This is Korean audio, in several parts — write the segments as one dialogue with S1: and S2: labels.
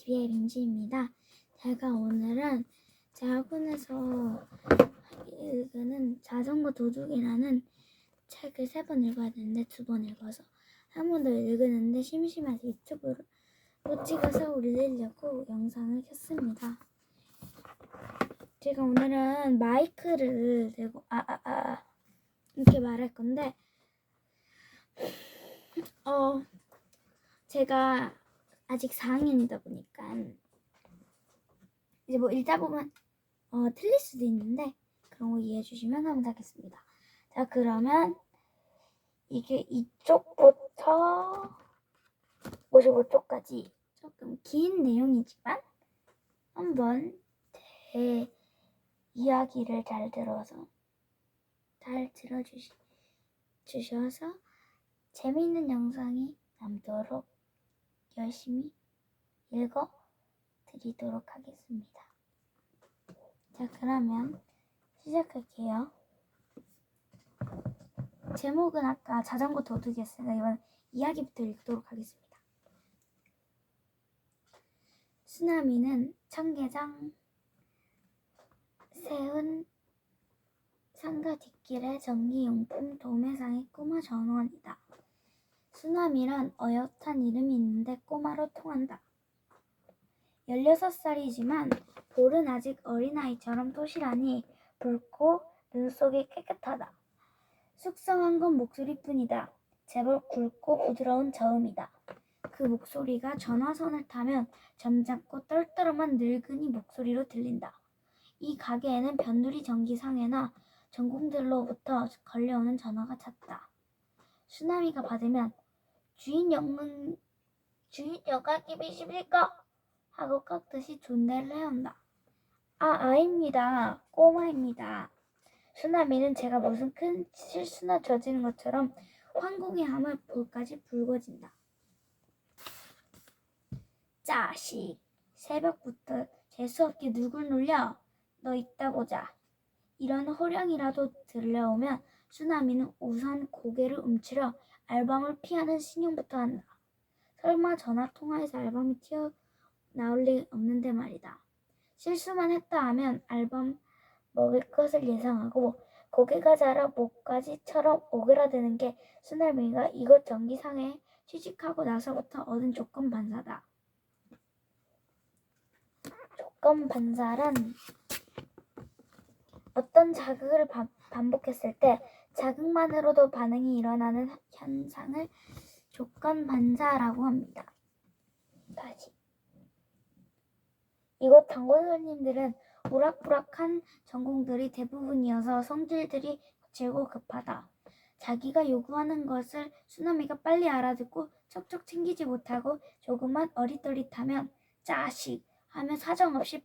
S1: TV의 민지입니다. 제가 오늘은 제 학원에서 읽는 자전거 도둑이라는 책을 3번 읽어야 되는데 2번 읽어서 한 번 더 읽었는데 심심해서 유튜브로 찍어서 올리려고 영상을 켰습니다. 제가 오늘은 마이크를 들고 이렇게 말할 건데 제가 아직 4학년이다 보니까 이제 뭐 읽다 보면 틀릴 수도 있는데 그런 거 이해해 주시면 감사하겠습니다. 자, 그러면 이게 이쪽부터 55쪽까지 조금 긴 내용이지만 한번 제 이야기를 잘 들어주셔서 재미있는 영상이 남도록 열심히 읽어드리도록 하겠습니다. 자, 그러면 시작할게요. 제목은 아까 자전거 도둑이었으니까 이번 이야기부터 읽도록 하겠습니다. 쓰나미는 청계장 세운 상가 뒷길의 전기용품 도매상의 꼬마 전원이다. 쓰나미란 어엿한 이름이 있는데 꼬마로 통한다. 16살이지만 볼은 아직 어린아이처럼 토실하니 붉고 눈속이 깨끗하다. 숙성한 건 목소리뿐이다. 제법 굵고 부드러운 저음이다. 그 목소리가 전화선을 타면 점잖고 떨떠름한 늙은이 목소리로 들린다. 이 가게에는 변두리 전기상해나 전공들로부터 걸려오는 전화가 잦다. 쓰나미가 받으면 주인 여가님이십니까? 하고 깍듯이 존대를 해온다. 아닙니다. 꼬마입니다. 쓰나미는 제가 무슨 큰 실수나 저지른 것처럼 황공의 함을 볼까지 붉어진다. 자식, 새벽부터 재수없게 누굴 놀려? 너 이따 보자. 이런 호령이라도 들려오면 쓰나미는 우선 고개를 움츠려 알밤을 피하는 신용부터 한다. 설마 전화통화에서 알밤이 튀어나올 리 없는데 말이다. 실수만 했다 하면 알밤 먹을 것을 예상하고 고개가 자라 목까지처럼 오그라드는 게 쓰나미가 이곳 전기상해에 취직하고 나서부터 얻은 조건반사다. 조건반사란 어떤 자극을 반복했을 때 자극만으로도 반응이 일어나는 현상을 조건반사라고 합니다. 다시. 이곳 단골 손님들은 우락부락한 전공들이 대부분이어서 성질들이 거칠고 급하다. 자기가 요구하는 것을 쓰나미가 빨리 알아듣고 척척 챙기지 못하고 조금만 어릿어릿하면 자식 하며 사정없이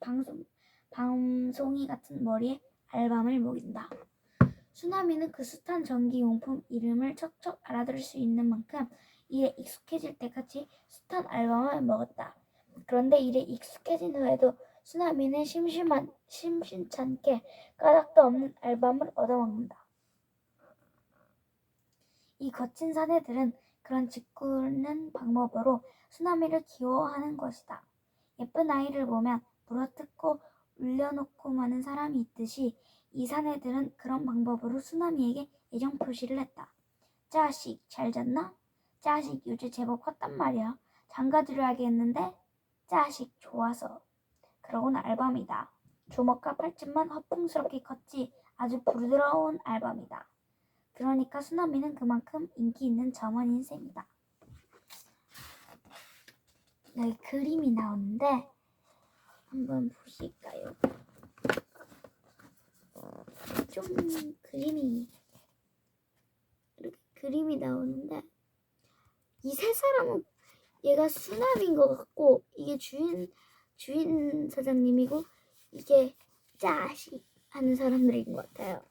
S1: 방송이 같은 머리에 알밤을 먹인다. 쓰나미는 그 숱한 전기용품 이름을 척척 알아들을 수 있는 만큼 일에 익숙해질 때까지 숱한 알밤을 먹었다. 그런데 일에 익숙해진 후에도 쓰나미는 심심찮게 까닭도 없는 알밤을 얻어먹는다. 이 거친 사내들은 그런 짓궂은 방법으로 쓰나미를 귀여워하는 것이다. 예쁜 아이를 보면 물어뜯고 울려놓고 마는 사람이 있듯이 이 사내들은 그런 방법으로 쓰나미에게 애정 표시를 했다. 자식 잘 잤나? 자식 요새 제법 컸단 말이야. 장가들여야겠는데? 자식 좋아서. 그러고는 알밤이다. 주먹과 팔집만 허풍스럽게 컸지 아주 부드러운 알밤이다. 그러니까 쓰나미는 그만큼 인기 있는 점원인 셈이다. 여기 그림이 나오는데 한번 보실까요? 좀 그림이 나오는데 이 세 사람은 얘가 쓰나미인 것 같고 이게 주인 사장님이고 이게 자식 하는 사람들인 것 같아요.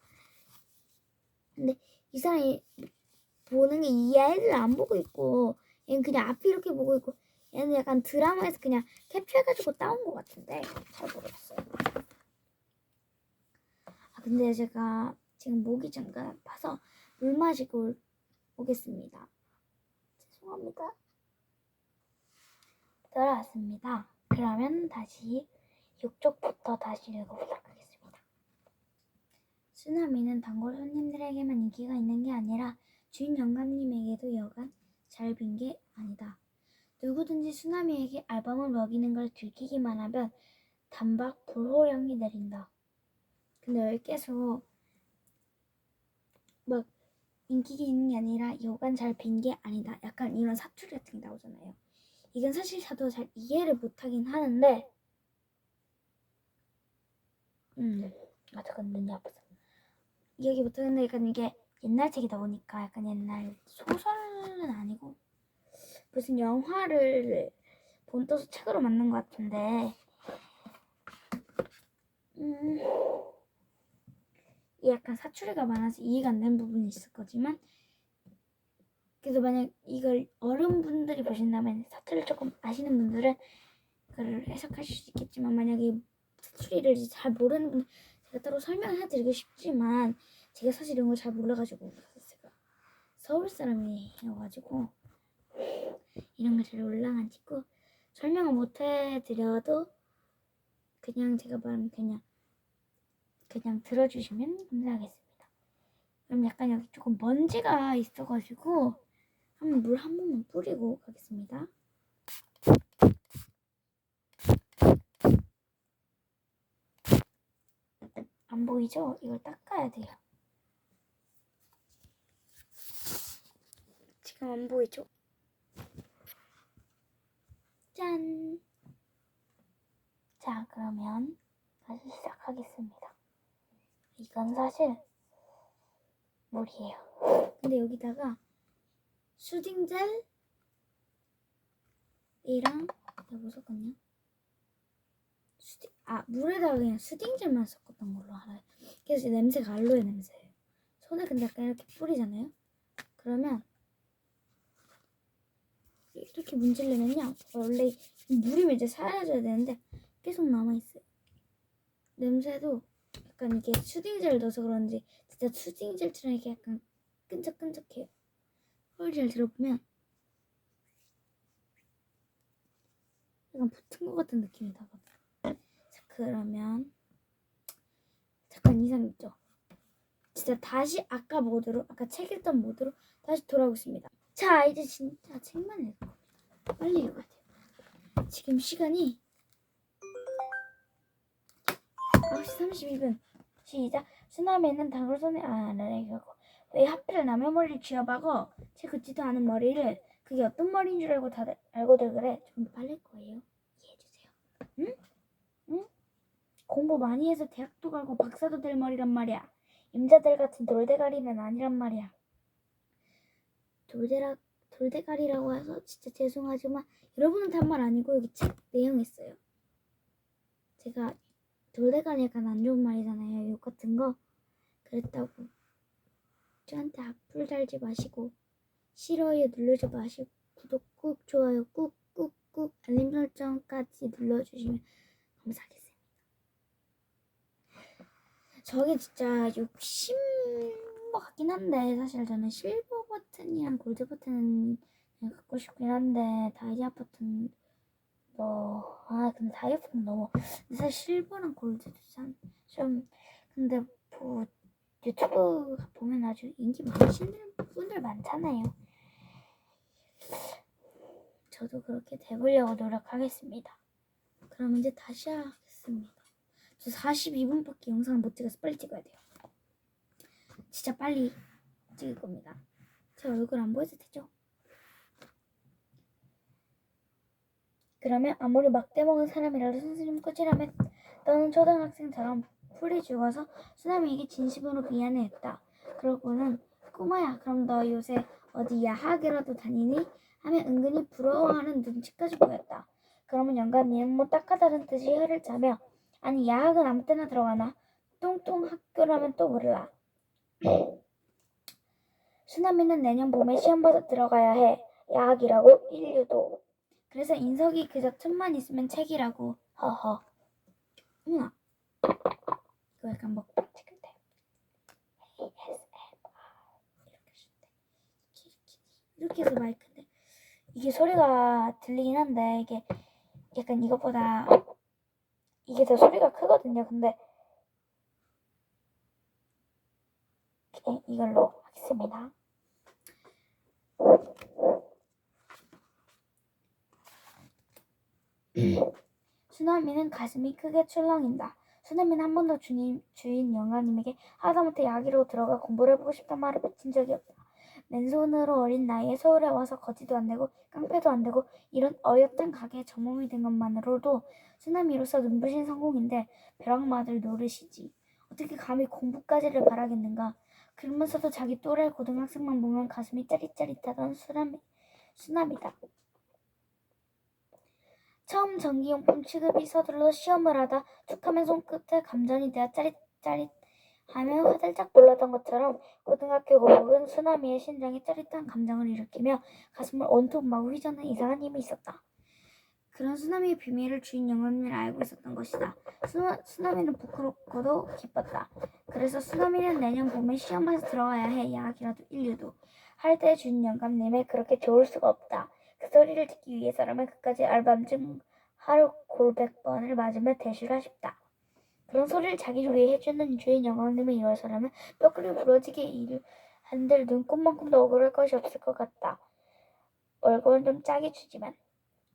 S1: 근데 이 사람이 보는 게 이 아이들 안 보고 있고 얘는 그냥 앞이 이렇게 보고 있고 얘는 약간 드라마에서 그냥 캡처해가지고 따온 것 같은데 잘 모르겠어요. 근데 제가 지금 목이 잠깐 아파서 물 마시고 오겠습니다. 죄송합니다. 돌아왔습니다. 그러면 다시 6쪽부터 다시 읽어보도록 하겠습니다. 쓰나미는 단골 손님들에게만 인기가 있는 게 아니라 주인 영감님에게도 여간 잘 빈 게 아니다. 누구든지 쓰나미에게 알밤을 먹이는 걸 들키기만 하면 단박 불호령이 내린다. 근데 여기 계속 막 인기가 있는 게 아니라 여간 잘 빈 게 아니다. 약간 이런 사투리 같은 게 나오잖아요. 이건 사실 저도 잘 이해를 못하긴 하는데 잠깐 눈이 아파서 이해하기 못하는데 약간 이게 옛날 책이다 보니까 약간 옛날 소설은 아니고 무슨 영화를 본떠서 책으로 만든 것 같은데 약간 사투리가 많아서 이해가 안 되는 부분이 있을 거지만 그래서 만약 이걸 어른분들이 보신다면 사투리를 조금 아시는 분들은 그걸 해석하실 수 있겠지만 만약에 사투리를 잘 모르는 분 제가 따로 설명을 해드리고 싶지만 제가 사실 이런 걸 잘 몰라가지고 제가 서울 사람이어가지고 이런 걸 잘 몰라가지고 설명을 못 해드려도 그냥 제가 말하면 그냥 들어주시면 감사하겠습니다. 그럼 약간 여기 조금 먼지가 있어가지고 한번 물 한 번만 뿌리고 가겠습니다. 안 보이죠? 이걸 닦아야 돼요. 지금 안 보이죠? 짠! 자, 그러면 다시 시작하겠습니다. 이건 사실 물이에요. 근데 여기다가 수딩젤이랑 뭐 섞었냐? 물에다가 그냥 수딩젤만 섞었던 걸로 알아요. 그래서 냄새가 알로에 냄새예요. 손에 근데 약간 이렇게 뿌리잖아요. 그러면 이렇게 문지르면요. 원래 물이면 이제 사라져야 되는데 계속 남아있어요. 냄새도 약간 이게 수딩젤 넣어서 그런지 진짜 수딩젤처럼 이렇게 약간 끈적끈적해요. 소리 잘 들어보면 약간 붙은 것 같은 느낌이 나거든요. 자, 그러면 잠깐 이상 있죠? 진짜 다시 아까 책 읽던 모드로 다시 돌아오겠습니다. 자, 이제 진짜 책만 읽을 겁니다. 빨리 읽어야 돼요. 지금 시간이 9시 32분. 시작. 쓰나미는 당을 손에 읽고 왜 하필 남의 머리를 쥐어박어? 채 긋지도 않은 머리를. 그게 어떤 머리인 줄 알고 다들 알고들 그래. 좀 더 빨릴 거예요. 이해해주세요. 응? 응? 공부 많이 해서 대학도 가고 박사도 될 머리란 말이야. 임자들 같은 돌대가리는 아니란 말이야. 돌대가리라고 해서 진짜 죄송하지만 여러분은 단 말 아니고 여기 책 내용에 있어요. 제가 돌대가리 약간 안 좋은 말이잖아요. 욕 같은 거. 그랬다고 저한테 악플 달지 마시고 싫어요 누르지 마시고 구독 꾹 좋아요 꾹꾹꾹 알림 설정까지 눌러주시면 감사하겠습니다. 저게 진짜 욕심 것 같긴 한데 사실 저는 실버 버튼이랑 골드 버튼은 갖고 싶긴 한데 다이아 버튼 근데 다이아 버튼 너무 근데 사실 실버랑 골드도 좀 근데 뭐 유튜브 보면 아주 인기 많으신 분들 많잖아요. 저도 그렇게 돼보려고 노력하겠습니다. 그럼 이제 다시 하겠습니다. 저 42분밖에 영상을 못 찍어서 빨리 찍어야 돼요. 진짜 빨리 찍을 겁니다. 제 얼굴 안 보여도 되죠? 그러면 아무리 막대 먹은 사람이라도 선생님 꾸지람에 떠는 초등학생처럼 풀이 죽어서 쓰나미에게 진심으로 미안해했다. 그러고는 꼬마야 그럼 너 요새 어디 야학이라도 다니니? 하며 은근히 부러워하는 눈치까지 보였다. 그러면 영감님은 뭐 딱하다는 듯이 혀를 짜며 아니 야학은 아무 때나 들어가나? 똥똥 학교라면 또 몰라. 쓰나미는 내년 봄에 시험 봐서 들어가야 해. 야학이라고? 인류도. 그래서 인석이 그저 틈만 있으면 책이라고. 허허. 어머나. 이거 약간 먹방 찍을 때 ASMR 이렇게 해서 마이크인데 이게 소리가 들리긴 한데 이게 약간 이것보다 이게 더 소리가 크거든요. 근데 그냥 이걸로 하겠습니다. 수나미는 가슴이 크게 출렁인다. 수나미는 한 번도 주인 영감님에게 하다못해 야기로 들어가 공부를 해보고 싶단 말을 뱉은 적이 없다. 맨손으로 어린 나이에 서울에 와서 거지도 안 되고 깡패도 안 되고 이런 어엿한 가게에 전몸이 된 것만으로도 수나미로서 눈부신 성공인데 벼락마들 노릇이지. 어떻게 감히 공부까지를 바라겠는가. 그러면서도 자기 또래 고등학생만 보면 가슴이 짜릿짜릿하던 수나미다. 처음 전기용품 취급이 서둘러 시험을 하다 툭하면 손끝에 감전이 되어 짜릿짜릿하며 화들짝 놀랐던 것처럼 고등학교 고국은 수나미의 심장에 짜릿한 감정을 일으키며 가슴을 온통 마구 휘저는 이상한 힘이 있었다. 그런 수나미의 비밀을 주인 영감님은 알고 있었던 것이다. 수나미는 부끄럽고도 기뻤다. 그래서 수나미는 내년 봄에 시험에서 들어가야 해. 야학이라도 인류도. 할 때 주인 영감님은 그렇게 좋을 수가 없다. 그 소리를 듣기 위해서라면 그까지 알밤중 하루 골100번을 맞으며 대쉬가 싶다. 그런 소리를 자기를 위해 해주는 주인 영감님을 이어서라면 뼈골이 부러지게 일을 한들 눈곱만큼도 억울할 것이 없을 것 같다. 월급은 좀 짜게 주지만.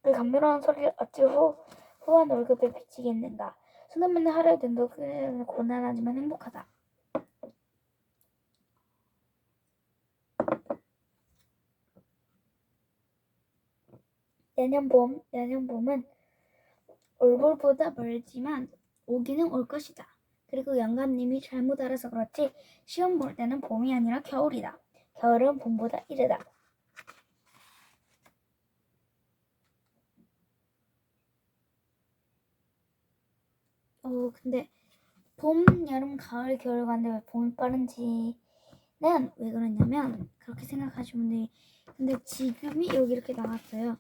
S1: 그 감미로운 소리를 어찌 후한 월급에 비치겠는가. 수능면은 하루에 눈도 고난하지만 행복하다. 내년 봄은 올봄보다 멀지만 오기는 올 것이다. 그리고 영감님이 잘못 알아서 그렇지 시험 볼 때는 봄이 아니라 겨울이다. 겨울은 봄보다 이르다. 근데 봄, 여름, 가을, 겨울 가는데 왜 봄이 빠른지는 왜 그러냐면 그렇게 생각하시면 돼요. 근데 지금이 여기 이렇게 나왔어요.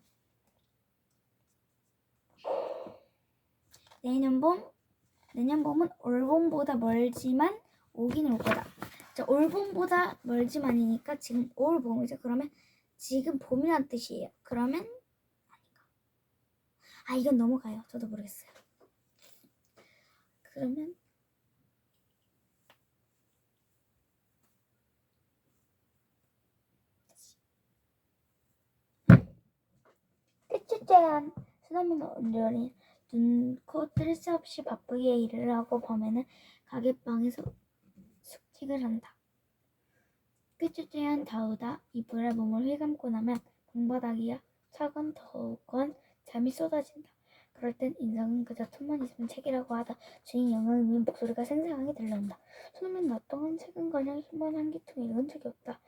S1: 내년 봄은 올봄보다 멀지만 오긴 올 거다. 자, 올봄보다 멀지만이니까 지금 올봄이죠. 그러면 지금 봄이란 뜻이에요. 그러면 아닌가? 이건 넘어가요. 저도 모르겠어요. 그러면 끝줄째한 수나미는 온전히 눈코 뜰 새 없이 바쁘게 일을 하고 밤에는 가게방에서 숙직을 한다. 끝줄째한 다우다 이불에 몸을 휘감고 나면 공바닥이야 차건 더건 잠이 쏟아진다. 그럴 땐 인생은 그저 틈만 있으면 책이라고 하다 주인 영감님의 목소리가 생생하게 들려온다. 수놈은 나 동안 책은커녕 힘만 한 기퉁 읽은 적이 없다.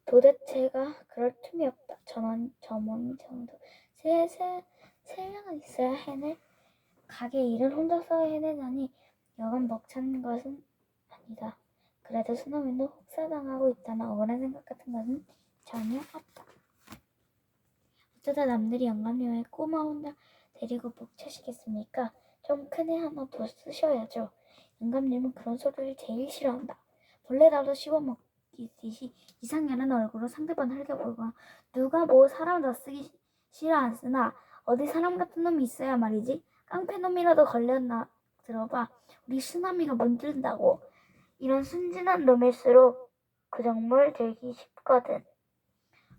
S1: 도대체가 그럴 틈이 없다. 저먼 정도 세 명은 있어야 해낼 가게 일을 혼자서 해내다니 여간 벅찬 것은 아니다. 그래도 수놈이는 혹사당하고 있다는 억울한 생각 같은 것은 전혀 없다. 어쩌다 남들이 영감님의 꼬마 혼자 데리고 벅차시겠습니까? 좀 큰 애 하나 더 쓰셔야죠. 영감님은 그런 소리를 제일 싫어한다. 벌레라도 씹어먹이듯이 이상연한 얼굴로 상대방 헐겨보고 누가 뭐 사람 더 쓰기 싫어 안 쓰나 어디 사람 같은 놈이 있어야 말이지. 깡패놈이라도 걸렸나 들어봐. 우리 수나미가 문든다고. 이런 순진한 놈일수록 그 정말 되기 쉽거든.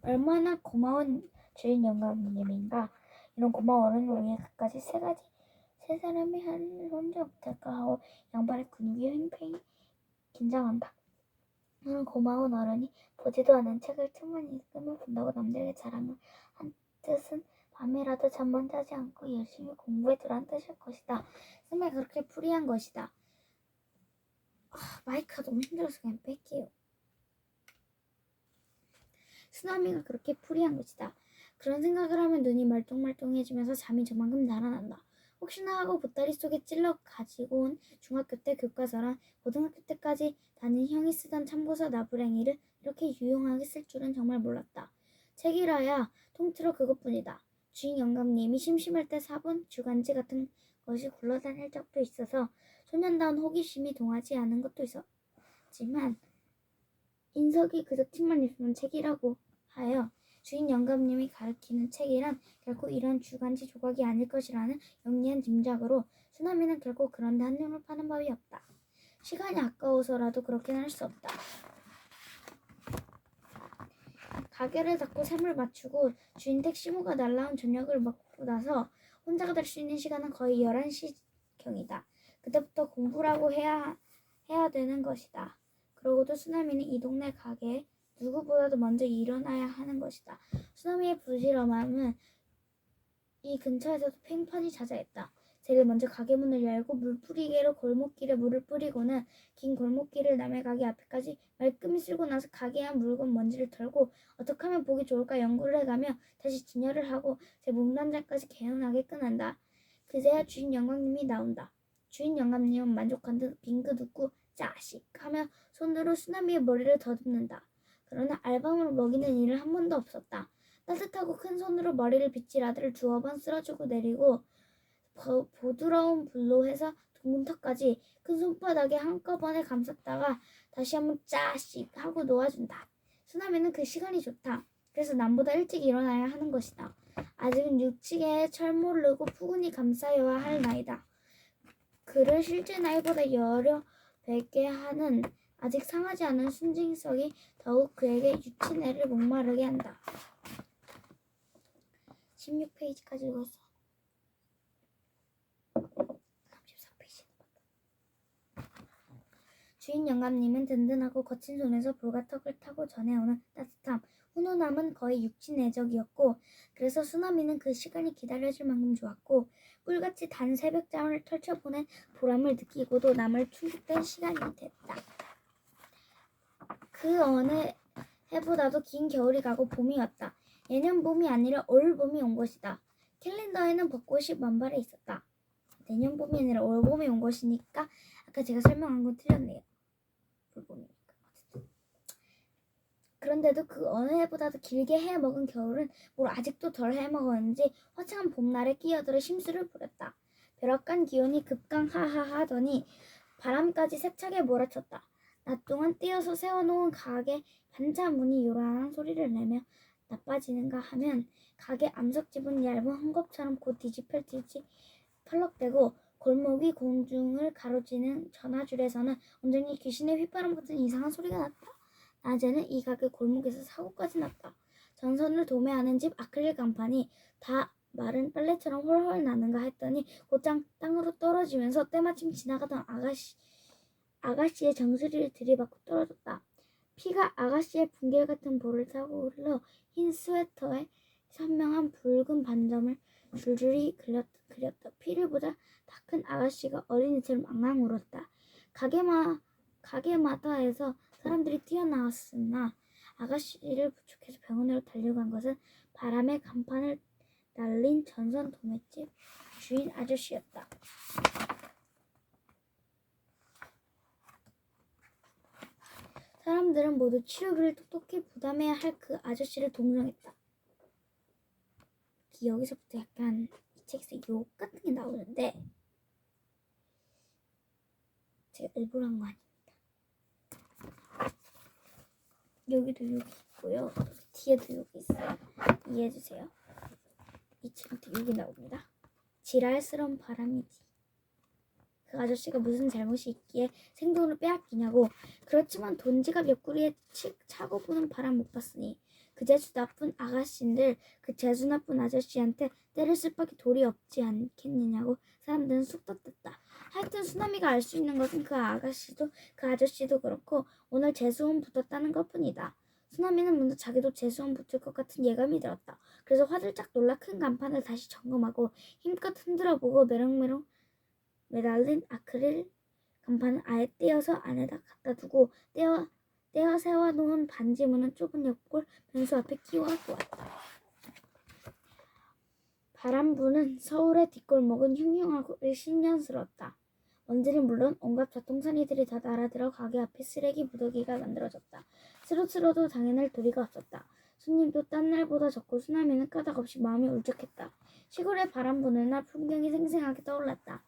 S1: 얼마나 고마운 주인 영감님인가. 이런 고마운 어른을 위해 그까지 세 사람이 한 혼자 못할까 하고 양발의 근육이 팽팽히 긴장한다. 이런 고마운 어른이 보지도 않은 책을 틈만 읽으며 본다고 남들에게 자랑을 한 뜻은 밤이라도 잠만 자지 않고 열심히 공부해두라는 뜻일 것이다. 정말 그렇게 풀이한 것이다. 마이크가 너무 힘들어서 그냥 뺄게요. 수나미가 그렇게 풀이한 것이다. 그런 생각을 하면 눈이 말똥말똥해지면서 잠이 저만큼 달아난다. 혹시나 하고 보따리 속에 찔러 가지고 온 중학교 때 교과서랑 고등학교 때까지 다닌 형이 쓰던 참고서 나부랭이를 이렇게 유용하게 쓸 줄은 정말 몰랐다. 책이라야 통틀어 그것뿐이다. 주인 영감님이 심심할 때 사본 주간지 같은 것이 굴러다닐 적도 있어서 소년다운 호기심이 동하지 않은 것도 있었지만 인석이 그저 책만 있으면 책이라고 하여 주인 영감님이 가르치는 책이란 결코 이런 주간지 조각이 아닐 것이라는 영리한 짐작으로 수나미는 결코 그런데 한눈을 파는 법이 없다. 시간이 아까워서라도 그렇게는 할 수 없다. 가게를 닫고 셈을 맞추고 주인 택시모가 날라온 저녁을 먹고 나서 혼자가 될 수 있는 시간은 거의 11시경이다. 그때부터 공부라고 해야 되는 것이다. 그러고도 수나미는 이 동네 가게에 누구보다도 먼저 일어나야 하는 것이다. 수나미의 부지런함은 이 근처에서도 팽판이 자자했다. 제일 먼저 가게 문을 열고 물뿌리개로 골목길에 물을 뿌리고는 긴 골목길을 남의 가게 앞에까지 말끔히 쓸고 나서 가게에 한 물건 먼지를 털고 어떻게 하면 보기 좋을까 연구를 해가며 다시 진열을 하고 제 몸단장까지 개운하게 끝난다. 그제야 주인 영감님이 나온다. 주인 영감님은 만족한 듯 빙긋 웃고 짜식 하며 손으로 수나미의 머리를 더듬는다. 그러나 알밤을 먹이는 일은 한 번도 없었다. 따뜻하고 큰 손으로 머리를 빗질하듯 두어 번 쓸어주고 내리고 보드러운 불로 해서 둥근 턱까지 큰 손바닥에 한꺼번에 감쌌다가 다시 한번 짜씩 하고 놓아준다. 수나미는 그 시간이 좋다. 그래서 남보다 일찍 일어나야 하는 것이다. 아직은 육치계에 철모르고 푸근히 감싸여야 할 나이다. 그를 실제 나이보다 여러 배게 하는 아직 상하지 않은 순진성이 더욱 그에게 유치내를 목마르게 한다. 16페이지까지 읽었어. 34페이지. 주인 영감님은 든든하고 거친 손에서 볼가턱을 타고 전해오는 따뜻함, 훈훈함은 거의 육신내적이었고 그래서 수나미는 그 시간이 기다려질 만큼 좋았고 꿀같이 단 새벽잠을 펼쳐보낸 보람을 느끼고도 남을 충족된 시간이 됐다. 그 어느 해보다도 긴 겨울이 가고 봄이 왔다. 내년 봄이 아니라 올 봄이 온 것이다. 캘린더에는 벚꽃이 만발해 있었다. 내년 봄이 아니라 올 봄이 온 것이니까 아까 제가 설명한 건 틀렸네요. 올 봄이니까. 그런데도 그 어느 해보다도 길게 해먹은 겨울은 뭘 아직도 덜 해먹었는지 화창한 봄날에 끼어들어 심술을 부렸다. 벼락간 기온이 급강하하하더니 바람까지 세차게 몰아쳤다. 낮 동안 띄어서 세워놓은 가게 반차 문이 요란한 소리를 내며 나빠지는가 하면 가게 암석집은 얇은 헝겊처럼 곧 뒤집혀지지 펄럭대고 골목이 공중을 가로지는 전화줄에서는 온전히 귀신의 휘바람 같은 이상한 소리가 났다. 낮에는 이 가게 골목에서 사고까지 났다. 전선을 도매하는 집 아크릴 간판이 다 마른 빨래처럼 홀홀 나는가 했더니 곧장 땅으로 떨어지면서 때마침 지나가던 아가씨의 정수리를 들이받고 떨어졌다. 피가 아가씨의 분길 같은 볼을 타고 흘러 흰 스웨터에 선명한 붉은 반점을 줄줄이 그렸다. 피를 보자 다 큰 아가씨가 어린이처럼 앙앙 울었다. 가게마다에서 사람들이 뛰어나왔으나 아가씨를 부축해서 병원으로 달려간 것은 바람에 간판을 날린 전선 도매집 주인 아저씨였다. 사람들은 모두 치료비를 똑똑히 부담해야 할 그 아저씨를 동정했다. 여기서부터 약간 이 책에서 욕 같은 게 나오는데 제가 일부러 한 거 아닙니다. 여기도 욕이 있고요. 뒤에도 욕이 있어요. 이해해주세요. 이 책도 욕이 나옵니다. 지랄스러운 바람이지. 그 아저씨가 무슨 잘못이 있기에 생돈을 빼앗기냐고. 그렇지만 돈지갑 옆구리에 차고 부는 바람 못 봤으니 그 재수 나쁜 아가씨들 그 재수 나쁜 아저씨한테 때를 쓸 밖에 도리 없지 않겠느냐고 사람들은 쑥 떴다. 하여튼 수나미가 알 수 있는 것은 그 아저씨도 그렇고 오늘 재수원 붙었다는 것뿐이다. 수나미는 문득 자기도 재수원 붙을 것 같은 예감이 들었다. 그래서 화들짝 놀라 큰 간판을 다시 점검하고 힘껏 흔들어보고 메롱메롱 매달린 아크릴 간판을 아예 떼어서 안에다 갖다 두고 떼어 세워놓은 반지문은 좁은 옆골 변수 앞에 끼워 두었다. 바람 부는 서울의 뒷골목은 흉흉하고 신년스러웠다. 먼지는 물론 온갖 자동산이들이 다 날아들어 가게 앞에 쓰레기 무더기가 만들어졌다. 스스로도 당해낼 도리가 없었다. 손님도 딴 날보다 적고 수나미는 까닭없이 마음이 울적했다. 시골에 바람 부는 날 풍경이 생생하게 떠올랐다.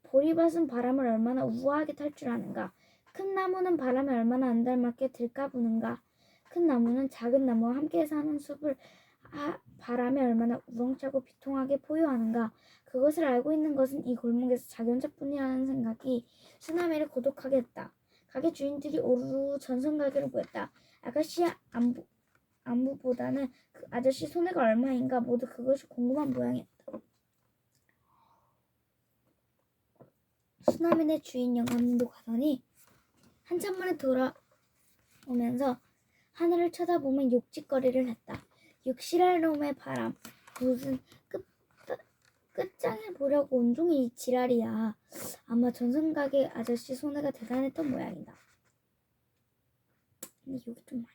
S1: 보리밭은 바람을 얼마나 우아하게 탈 줄 아는가. 큰 나무는 바람에 얼마나 안 닮았게 들까부는가. 큰 나무는 작은 나무와 함께 사는 숲을 바람에 얼마나 우렁차고 비통하게 포효하는가. 그것을 알고 있는 것은 이 골목에서 자기 혼자뿐이라는 생각이 쓰나미를 고독하게 했다. 가게 주인들이 오르르 전선가게를 보였다. 아가씨의 안부보다는 그 아저씨 손해가 얼마인가 모두 그것이 궁금한 모양이었다. 쓰나미네 주인 영감님도 가더니 한참 만에 돌아오면서 하늘을 쳐다보며 욕짓거리를 했다. 육실할 놈의 바람, 무슨 끝장을 보려고 온종일 이 지랄이야. 아마 전선가게 아저씨 손해가 대단했던 모양이다. 근데 여기 좀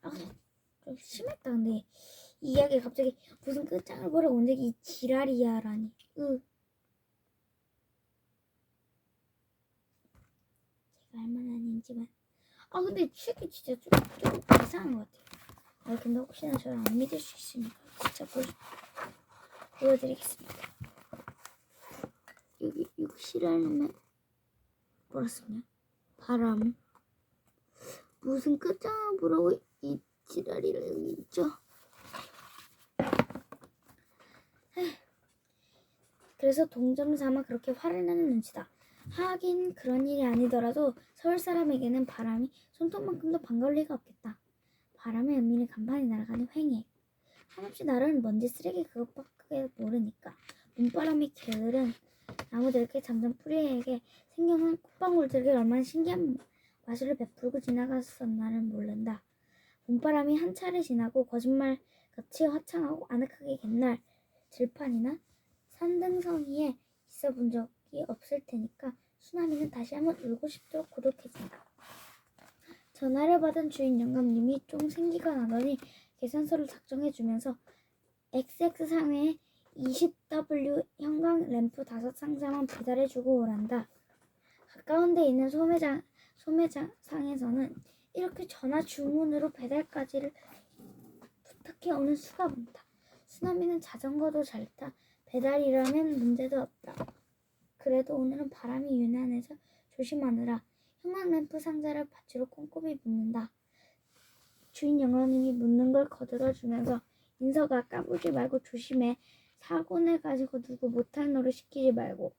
S1: 많이 나와. 좀 심했다. 근데 이 이야기 갑자기 무슨 끝장을 보려고 온종일 이 지랄이야라니. 제가 할 만한 아닌지만. 근데 책이 진짜 좀 이상한 것 같아요. 근데 혹시나 저를 안 믿을 수 있으니까 진짜 보여드리겠습니다. 여기 육실할 놈의 뭐라 쓰냐? 바람. 무슨 끝장을 보라고 이 지랄이라 여기 있죠? 그래서 동점 삼아 그렇게 화를 내는 눈치다. 하긴 그런 일이 아니더라도 서울 사람에게는 바람이 손톱만큼도 반가울 리가 없겠다. 바람의 의미는 간판이 날아가는 횡해. 한없이 나르는 먼지 쓰레기 그것밖에 모르니까. 눈바람이 게으른 나무들에게 잠든 뿌리에게 생겨난 콧방울들에게 얼마나 신기한 마술을 베풀고 지나갔었나를 모른다. 봄바람이 한 차례 지나고 거짓말같이 화창하고 아늑하게 갯날 들판이나 산등성이에 있어 본 적이 없을 테니까 수나미는 다시 한번 울고 싶도록 고독해진다. 전화를 받은 주인 영감님이 좀 생기가 나더니 계산서를 작성해주면서 XX상에 20W 형광 램프 5상자만 배달해주고 오란다. 가까운 데 있는 소매상에서는 이렇게 전화 주문으로 배달까지를 부탁해 오는 수가 많다. 수나미는 자전거도 잘 타. 배달이라면 문제도 없다. 그래도 오늘은 바람이 유난해서 조심하느라 형광 램프 상자를 밭으로 꼼꼼히 묻는다. 주인 영감님이 묻는 걸 거들어주면서 인서가 까불지 말고 조심해. 사고 내가지고 누구 못할 노릇 시키지 말고.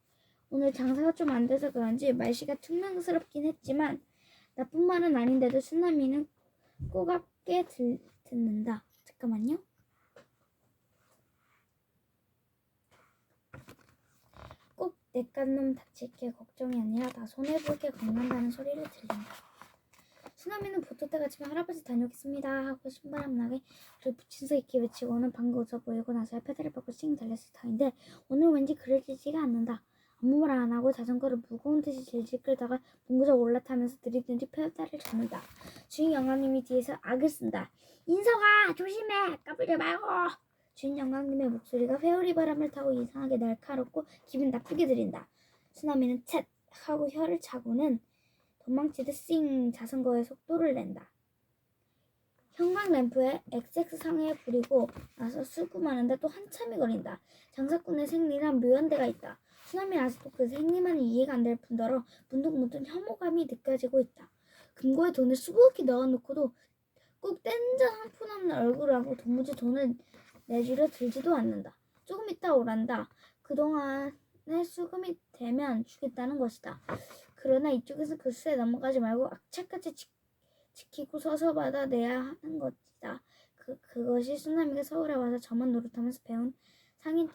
S1: 오늘 장사가 좀 안 돼서 그런지 말씨가 퉁명스럽긴 했지만 나쁜 말은 아닌데도 수나미는 꼬갑게 듣는다. 잠깐만요. 꼭 내깟 놈 다칠게 걱정이 아니라 다 손해보게 겁난다는 소리를 들린다. 수나미는 보토 때가 지면 할아버지 다녀오겠습니다 하고 신바람나게 그를 붙임서 있게 외치고는 방금 웃어 보이고 나서야 페달을 밟고 씩 달렸을 터인데 오늘 왠지 그려지지가 않는다. 아무 말 안 하고 자전거를 무거운 듯이 질질 끌다가 문구적 올라타면서 들이든지 페달을 잡는다. 주인 영감님이 뒤에서 악을 쓴다. 인서가 조심해 까불지 말고. 주인 영감님의 목소리가 회오리 바람을 타고 이상하게 날카롭고 기분 나쁘게 들린다. 수나미는 쳇 하고 혀를 차고는 도망치듯 싱 자전거의 속도를 낸다. 형광 램프에 XX상에 부리고 나서 수금하는데 또 한참이 걸린다. 장사꾼의 생리란 묘한 데가 있다. 수나미는 아직도 그 생리만이 이해가 안 될 뿐더러 문득문득 혐오감이 느껴지고 있다. 금고에 돈을 수북히 넣어놓고도 꼭 땐전 한 푼 없는 얼굴하고 도무지 돈을 내주려 들지도 않는다. 조금 있다 오란다. 그동안에 수금이 되면 주겠다는 것이다. 그러나 이쪽에서 그 수에 넘어가지 말고 악착같이 지키고 서서 받아내야 하는 것이다. 그것이 수나미가 서울에 와서 저만 노릇하면서 배운 상인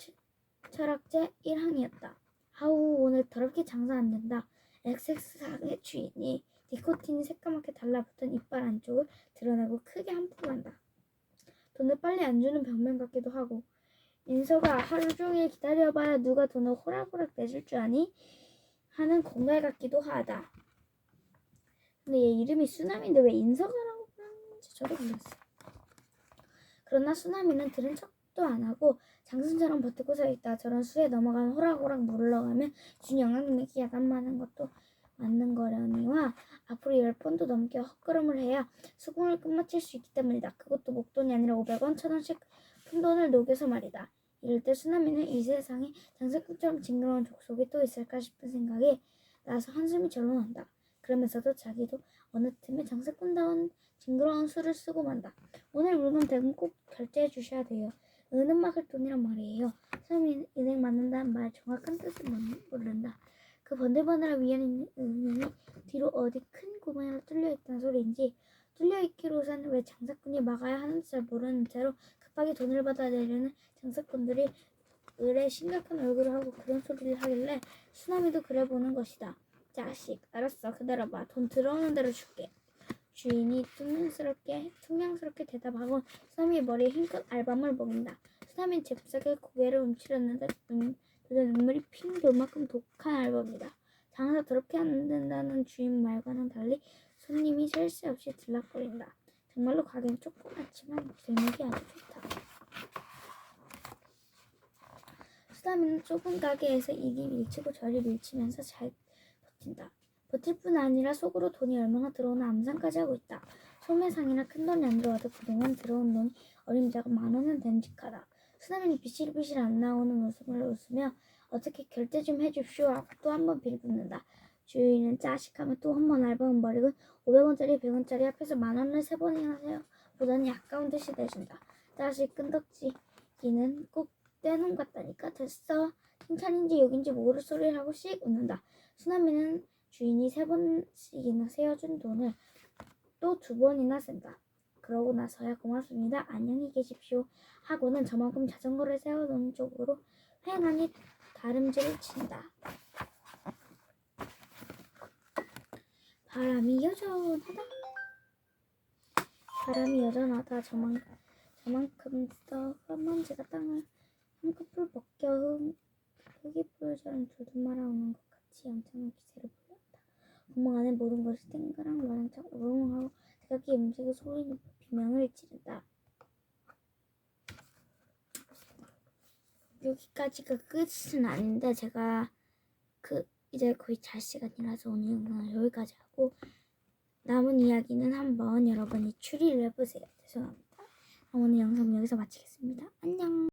S1: 철학제 1항이었다. 아우 오늘 더럽게 장사 안 된다. XX상의 주인이 니코틴이 새까맣게 달라붙은 이빨 안쪽을 드러내고 크게 한풀한다. 돈을 빨리 안 주는 병면 같기도 하고 인서가 하루 종일 기다려봐야 누가 돈을 호락호락 내줄 줄 아니? 하는 공갈 같기도 하다. 근데 얘 이름이 수나미인데 왜 인서가라고 부르는 건지 저도 몰랐어요. 그러나 수나미는 들은 척도 안 하고 장승처럼 버티고 서 있다. 저런 수에 넘어가면 호락호락 물러가면 준 영향력이 야단 많은 것도 맞는 거려니와 앞으로 10번도 넘게 헛걸음을 해야 수공을 끝마칠 수 있기 때문이다. 그것도 목돈이 아니라 500원, 1000원씩 푼돈을 녹여서 말이다. 이럴 때 수나미는 이 세상에 장사꾼처럼 징그러운 족속이 또 있을까 싶은 생각에 나서 한숨이 절로 난다. 그러면서도 자기도 어느 틈에 장사꾼다운 징그러운 수를 쓰고 만다. 오늘 물건 대금 꼭 결제해 주셔야 돼요. 은은 막을 돈이란 말이에요. 처음 은행 맞는다는 말 정확한 뜻을 모른다. 그 번들번들한 위안인 은행이 뒤로 어디 큰 구멍으로 뚫려있다는 소리인지 뚫려있기로선 왜 장사꾼이 막아야 하는지 잘 모르는 채로 급하게 돈을 받아내려는 장사꾼들이 을에 심각한 얼굴을 하고 그런 소리를 하길래 수나미도 그래 보는 것이다. 자식, 알았어. 기다려봐. 돈 들어오는 대로 줄게. 주인이 퉁명스럽게 대답하고 수나미의 머리에 힘껏 알밤을 먹인다. 수나미는 잽싸게 고개를 움츠렸는데 눈물이 핑 돌 만큼 독한 알밤이다. 장사 더럽게 안 된다는 주인 말과는 달리 손님이 셀 새 없이 들락거린다. 정말로 가게는 조그맣지만 길목이 아주 좋다. 수나미는 좁은 가게에서 이리 밀치고 저리 밀치면서 잘 버틴다. 버틸 뿐 아니라 속으로 돈이 얼마나 들어오나 암산까지 하고 있다. 소매상이나 큰 돈이 안 들어와도 그동안 들어온 돈이 어림잡아 10,000원은 됨직하다. 수나미는 비실비실 안 나오는 웃음을 웃으며 어떻게 결제 좀 해줍쇼 하고 또 한 번 빌붙는다. 주인은 짜식하며 또 한 번 알바은 버리고 500원짜리 100원짜리 앞에서 10,000원을 3번이나 세요. 보다니 아까운 듯이 내준다. 짜식 끈덕지기는 꼭 떼놈 같다니까. 됐어. 칭찬인지 욕인지 모를 소리를 하고 씩 웃는다. 수나미는 주인이 3번씩이나 세어준 돈을 또 2번이나 센다. 그러고 나서야 고맙습니다. 안녕히 계십시오. 하고는 저만큼 자전거를 세워놓은 쪽으로 휑하니 다름질을 친다. 바람이 여전하다. 저만큼 더 흙먼지가 땅을 한꺼풀 벗겨 흙이불처럼 줄줄 말아오는 것 같이 엄청난 기세를 불렸다. 구멍 안에 모든 것이 땡그랑 마랑창 우렁하고 대각기 음색의 소리는 비명을 지른다. 여기까지가 끝은 아닌데 제가 이제 거의 잘 시간이라서 오늘 영상은 여기까지 하고 남은 이야기는 한번 여러분이 추리를 해보세요. 죄송합니다. 오늘 영상 여기서 마치겠습니다. 안녕.